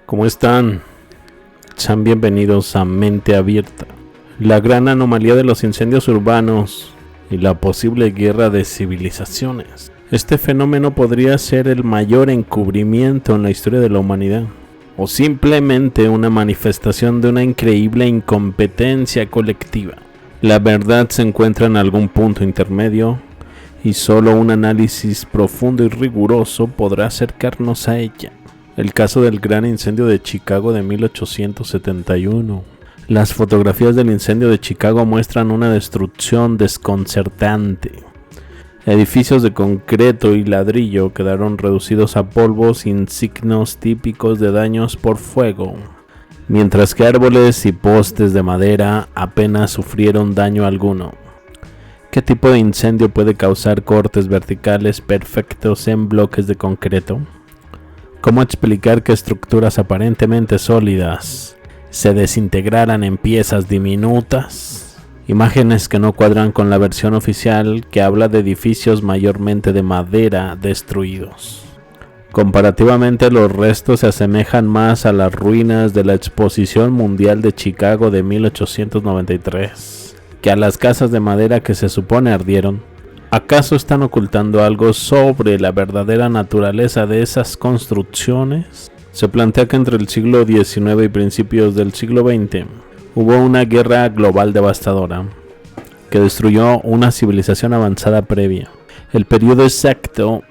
¿Cómo están? Sean bienvenidos a Mente Abierta. La gran anomalía de los incendios urbanos y la posible guerra de civilizaciones. Este fenómeno podría ser el mayor encubrimiento en la historia de la humanidad, o simplemente una manifestación de una increíble incompetencia colectiva. La verdad se encuentra en algún punto intermedio, y solo un análisis profundo y riguroso podrá acercarnos a ella. El caso del gran incendio de Chicago de 1871. Las fotografías del incendio de Chicago muestran una destrucción desconcertante. Edificios de concreto y ladrillo quedaron reducidos a polvo sin signos típicos de daños por fuego, mientras que árboles y postes de madera apenas sufrieron daño alguno. ¿Qué tipo de incendio puede causar cortes verticales perfectos en bloques de concreto? ¿Cómo explicar que estructuras aparentemente sólidas se desintegraran en piezas diminutas? Imágenes que no cuadran con la versión oficial que habla de edificios mayormente de madera destruidos. Comparativamente, los restos se asemejan más a las ruinas de la Exposición Mundial de Chicago de 1893 que a las casas de madera que se supone ardieron. ¿Acaso están ocultando algo sobre la verdadera naturaleza de esas construcciones? Se plantea que entre el siglo XIX y principios del siglo XX hubo una guerra global devastadora que destruyó una civilización avanzada previa. El periodo exacto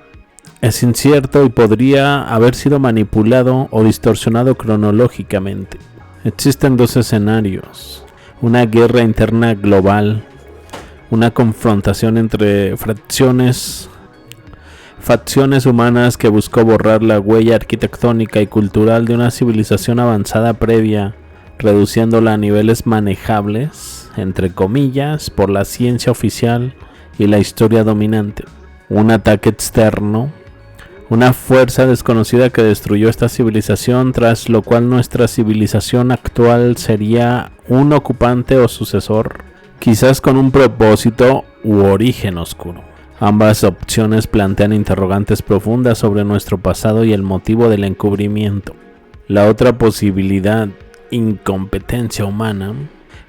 es incierto y podría haber sido manipulado o distorsionado cronológicamente. Existen dos escenarios: una guerra interna global, una confrontación entre facciones humanas que buscó borrar la huella arquitectónica y cultural de una civilización avanzada previa, reduciéndola a niveles manejables, entre comillas, por la ciencia oficial y la historia dominante. Un ataque externo, una fuerza desconocida que destruyó esta civilización, tras lo cual nuestra civilización actual sería un ocupante o sucesor, quizás con un propósito u origen oscuro. Ambas opciones plantean interrogantes profundas sobre nuestro pasado y el motivo del encubrimiento. La otra posibilidad, incompetencia humana.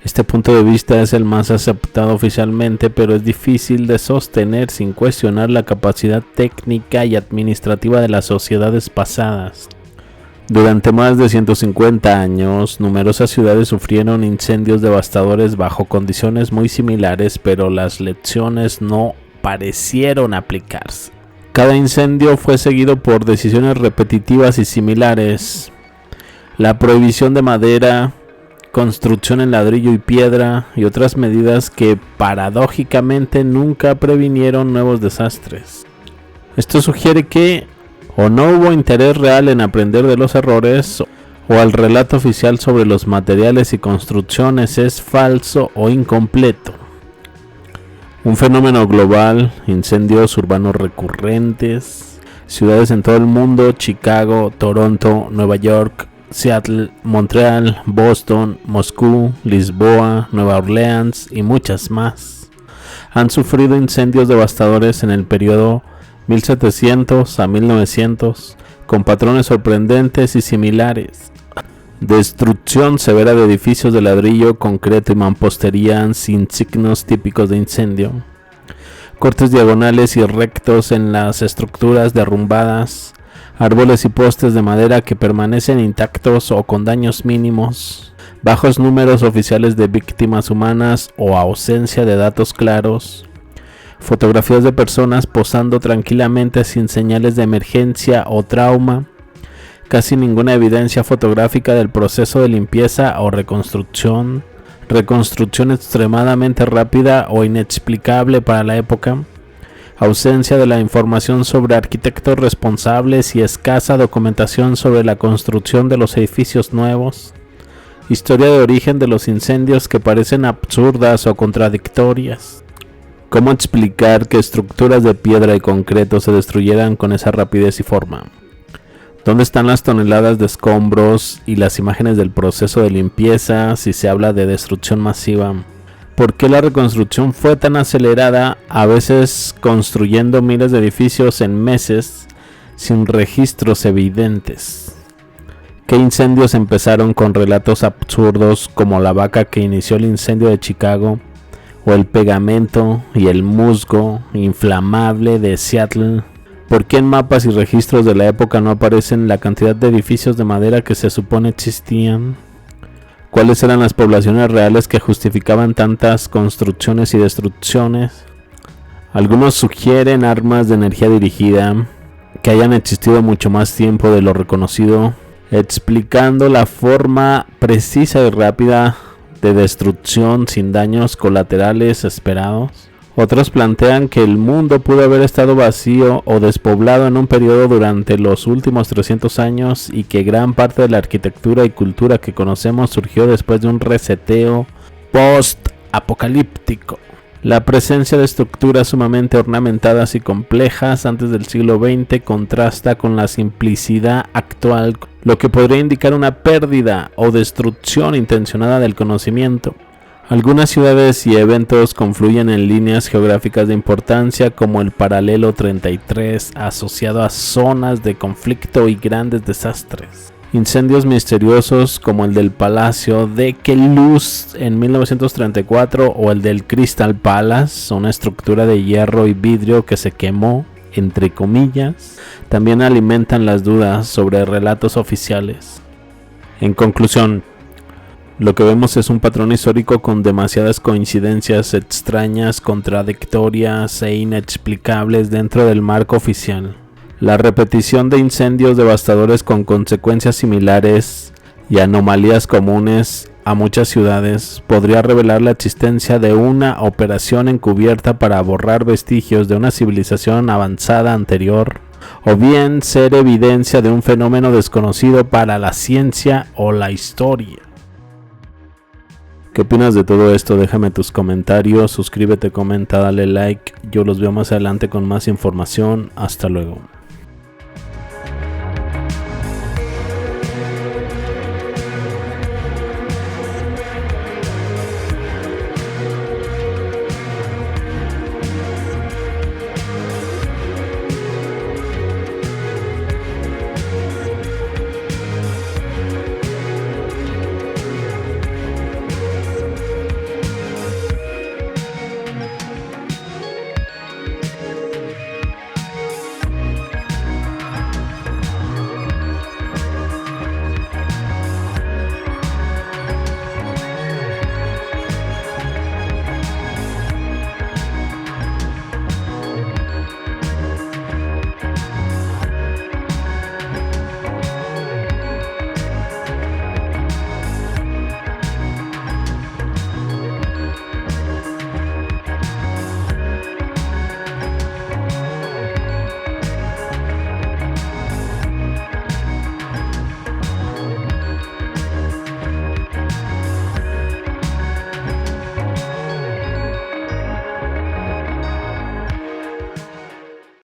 Este punto de vista es el más aceptado oficialmente, pero es difícil de sostener sin cuestionar la capacidad técnica y administrativa de las sociedades pasadas. Durante más de 150 años, numerosas ciudades sufrieron incendios devastadores bajo condiciones muy similares, pero las lecciones no parecieron aplicarse. Cada incendio fue seguido por decisiones repetitivas y similares: la prohibición de madera, construcción en ladrillo y piedra y otras medidas que paradójicamente nunca previnieron nuevos desastres. Esto sugiere que o no hubo interés real en aprender de los errores, o el relato oficial sobre los materiales y construcciones es falso o incompleto. Un fenómeno global, incendios urbanos recurrentes, ciudades en todo el mundo: Chicago, Toronto, Nueva York, Seattle, Montreal, Boston, Moscú, Lisboa, Nueva Orleans y muchas más, han sufrido incendios devastadores en el periodo 1700 a 1900, con patrones sorprendentes y similares. Destrucción severa de edificios de ladrillo, concreto y mampostería sin signos típicos de incendio. Cortes diagonales y rectos en las estructuras derrumbadas. Árboles y postes de madera que permanecen intactos o con daños mínimos. Bajos números oficiales de víctimas humanas o ausencia de datos claros. Fotografías de personas posando tranquilamente sin señales de emergencia o trauma. Casi ninguna evidencia fotográfica del proceso de limpieza o reconstrucción. Reconstrucción extremadamente rápida o inexplicable para la época. Ausencia de la información sobre arquitectos responsables y escasa documentación sobre la construcción de los edificios nuevos. Historia de origen de los incendios que parecen absurdas o contradictorias. ¿Cómo explicar que estructuras de piedra y concreto se destruyeran con esa rapidez y forma? ¿Dónde están las toneladas de escombros y las imágenes del proceso de limpieza si se habla de destrucción masiva? ¿Por qué la reconstrucción fue tan acelerada, a veces construyendo miles de edificios en meses sin registros evidentes? ¿Qué incendios empezaron con relatos absurdos como la vaca que inició el incendio de Chicago o el pegamento y el musgo inflamable de Seattle? ¿Por qué en mapas y registros de la época no aparecen la cantidad de edificios de madera que se supone existían? ¿Cuáles eran las poblaciones reales que justificaban tantas construcciones y destrucciones? Algunos sugieren armas de energía dirigida que hayan existido mucho más tiempo de lo reconocido, explicando la forma precisa y rápida de destrucción sin daños colaterales esperados. Otros plantean que el mundo pudo haber estado vacío o despoblado en un periodo durante los últimos 300 años y que gran parte de la arquitectura y cultura que conocemos surgió después de un reseteo post-apocalíptico. La presencia de estructuras sumamente ornamentadas y complejas antes del siglo XX contrasta con la simplicidad actual, lo que podría indicar una pérdida o destrucción intencionada del conocimiento. Algunas ciudades y eventos confluyen en líneas geográficas de importancia como el paralelo 33 asociado a zonas de conflicto y grandes desastres. Incendios misteriosos como el del Palacio de Queluz en 1934 o el del Crystal Palace, una estructura de hierro y vidrio que se quemó, entre comillas, también alimentan las dudas sobre relatos oficiales. En conclusión, lo que vemos es un patrón histórico con demasiadas coincidencias extrañas, contradictorias e inexplicables dentro del marco oficial. La repetición de incendios devastadores con consecuencias similares y anomalías comunes a muchas ciudades podría revelar la existencia de una operación encubierta para borrar vestigios de una civilización avanzada anterior, o bien ser evidencia de un fenómeno desconocido para la ciencia o la historia. ¿Qué opinas de todo esto? Déjame tus comentarios, suscríbete, comenta, dale like. Yo los veo más adelante con más información. Hasta luego.